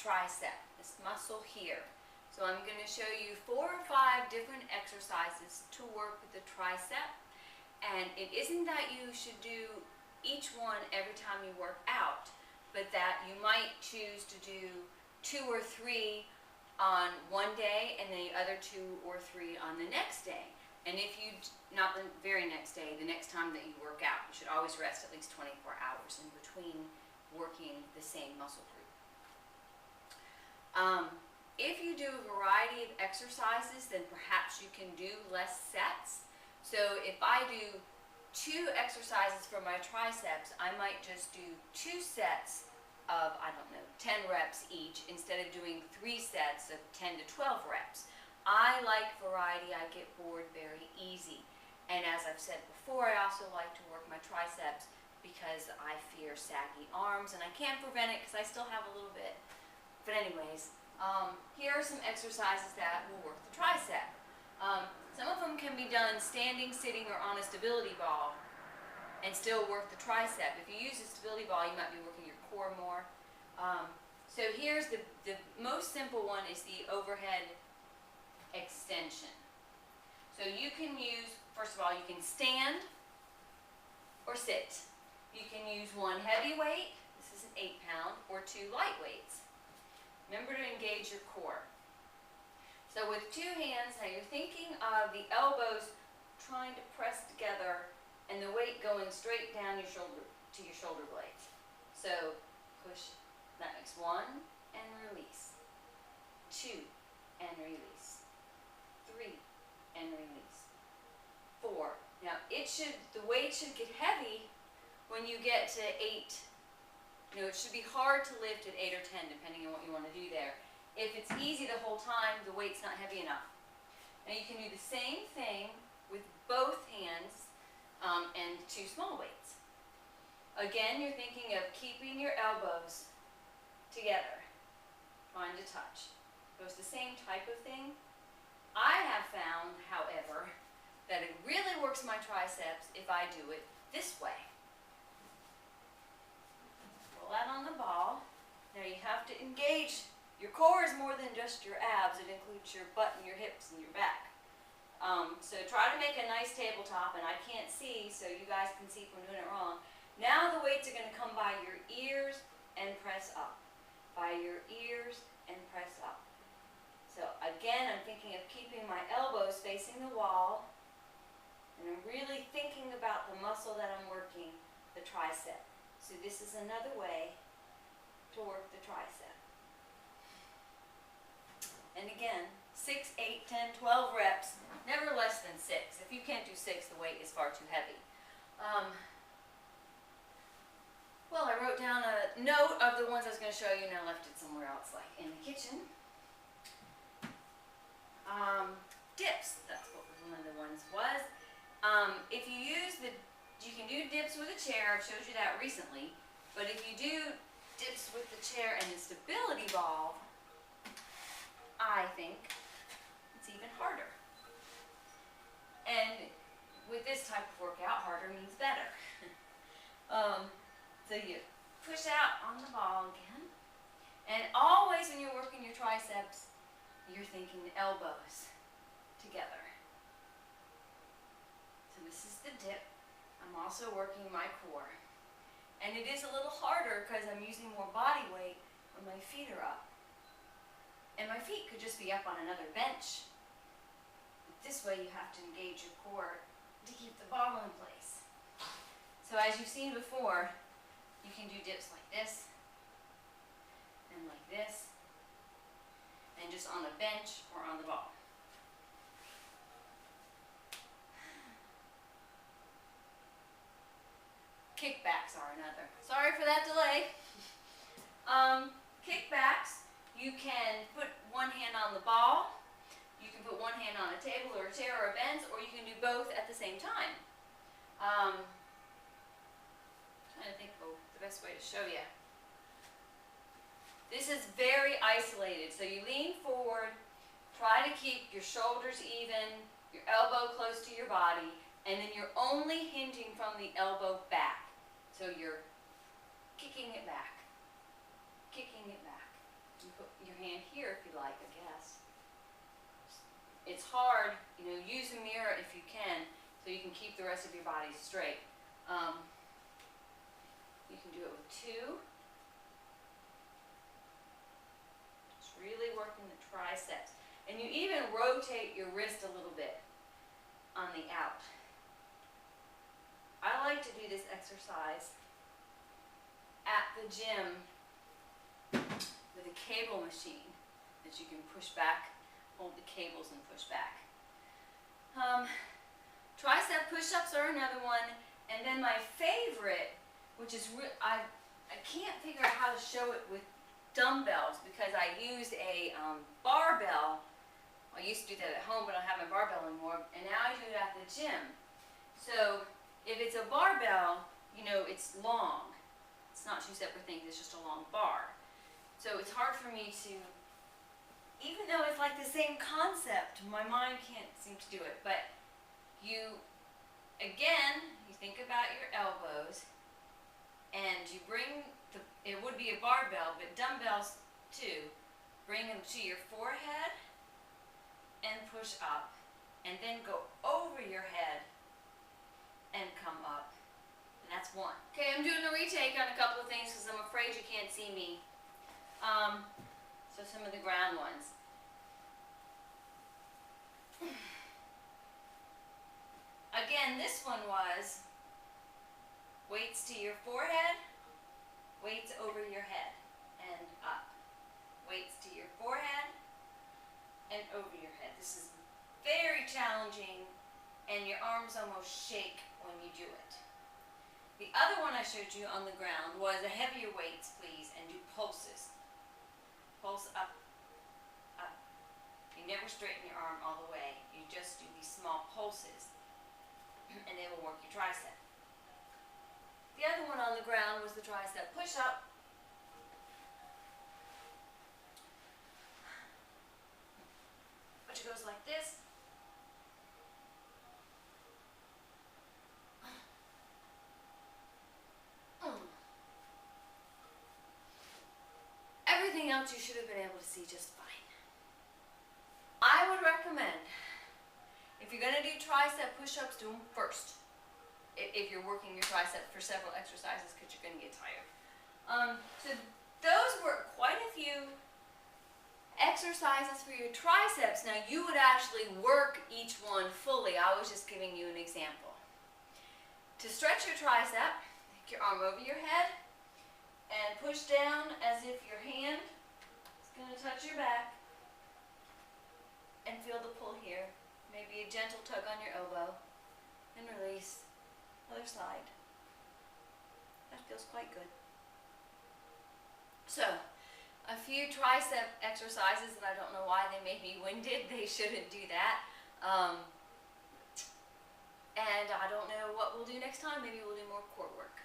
tricep, this muscle here. So I'm going to show you 4 or 5 different exercises to work with the tricep. And it isn't that you should do each one every time you work out, but that you might choose to do 2 or 3 on one day and the other 2 or 3 on the next day. And if you, not the very next day, the next time that you work out, you should always rest at least 24 hours in between working the same muscle group. If you do a variety of exercises, then perhaps you can do less sets. So if I do 2 exercises for my triceps, I might just do 2 sets of, I don't know, 10 reps each instead of doing 3 sets of 10 to 12 reps. I like variety. I get bored very easy. And as I've said before, I also like to work my triceps because I fear saggy arms, and I can't prevent it because I still have a little bit. But anyways, here are some exercises that will work the tricep. Some of them can be done standing, sitting, or on a stability ball and still work the tricep. If you use a stability ball, you might be working your core more. So here's the most simple one is the overhead extension. So you can use, first of all, you can stand or sit. You can use 1 heavy weight, this is an 8-pound, or 2 light weights. Remember to engage your core. So with 2 hands, now you're thinking of the elbows trying to press together and the weight going straight down your shoulder to your shoulder blades. So push, that makes 1 and release, 2 and release, 3 and release, 4. Now the weight should get heavy when you get to 8. You know, it should be hard to lift at 8 or 10 depending on what you want to do there. If it's easy the whole time, the weight's not heavy enough. Now you can do the same thing with both hands and 2 small weights. Again, you're thinking of keeping your elbows together, trying to touch. So it's the same type of thing. I have found, however, that it really works my triceps if I do it this way. Pull that on the ball. Now you have to engage. Your core is more than just your abs. It includes your butt and your hips and your back. So try to make a nice tabletop, and I can't see, so you guys can see if I'm doing it wrong. Now the weights are going to come by your ears and press up. By your ears and press up. So again, I'm thinking of keeping my elbows facing the wall, and I'm really thinking about the muscle that I'm working, the tricep. So this is another way to work the tricep. And again, 6, 8, 10, 12 reps, never less than 6. If you can't do 6, the weight is far too heavy. Well, I wrote down a note of the ones I was going to show you, and I left it somewhere else, like in the kitchen. Dips, that's what one of the ones was. If you use you can do dips with a chair. I've showed you that recently. But if you do dips with the chair and the stability ball, I think it's even harder. And with this type of workout, harder means better. So you push out on the ball again. And always when you're working your triceps, you're thinking the elbows together. So this is the dip. I'm also working my core. And it is a little harder because I'm using more body weight when my feet are up. And my feet could just be up on another bench. But this way you have to engage your core to keep the ball in place. So as you've seen before, you can do dips like this, and like this, and just on the bench or on the ball. Kickbacks are another. Sorry for that delay. Kickbacks, you can put one hand on the ball, you can put one hand on a table or a chair or a bench, or you can do both at the same time. Trying to think of the best way to show you. This is very isolated, so you lean forward, try to keep your shoulders even, your elbow close to your body, and then you're only hinging from the elbow back. So you're kicking it back, kicking it back, You put your hand here if you like, I guess. It's hard, you know, use a mirror if you can, so you can keep the rest of your body straight. You can do it with 2. Just really working the triceps. And you even rotate your wrist a little bit on the out. I like to do this exercise at the gym with a cable machine that you can push back, hold the cables and push back. Tricep push-ups are another one, and then my favorite, which is I can't figure out how to show it with dumbbells because I used a barbell. I used to do that at home, but I don't have my barbell anymore, and now I do it at the gym. So if it's a barbell, you know, it's long. It's not 2 separate things, it's just a long bar. So it's hard for me to, even though it's like the same concept, my mind can't seem to do it. But you, again, you think about your elbows, and you bring it would be a barbell, but dumbbells too. Bring them to your forehead and push up, and then go over your head and come up. And that's 1. Okay, I'm doing a retake on a couple of things because I'm afraid you can't see me. So some of the ground ones. Again, this one was weights to your forehead, weights over your head, and up. Weights to your forehead and over your head. This is very challenging, and your arms almost shake when you do it. The other one I showed you on the ground was a heavier weights, please, and do pulses. Pulse up, up. You never straighten your arm all the way. You just do these small pulses, and they will work your tricep. The other one on the ground was the tricep push-up. Which goes like this. Everything else you should have been able to see just fine. I would recommend, if you're going to do tricep push-ups, do them first. If you're working your tricep for several exercises because you're going to get tired. So those were quite a few exercises for your triceps. Now you would actually work each one fully. I was just giving you an example. To stretch your tricep, take your arm over your head and push down as if your hand is going to touch your back, and feel the pull here. Maybe a gentle tug on your elbow and release. Other side. That feels quite good. So, a few tricep exercises that I don't know why they made me winded. They shouldn't do that. And I don't know what we'll do next time. Maybe we'll do more core work.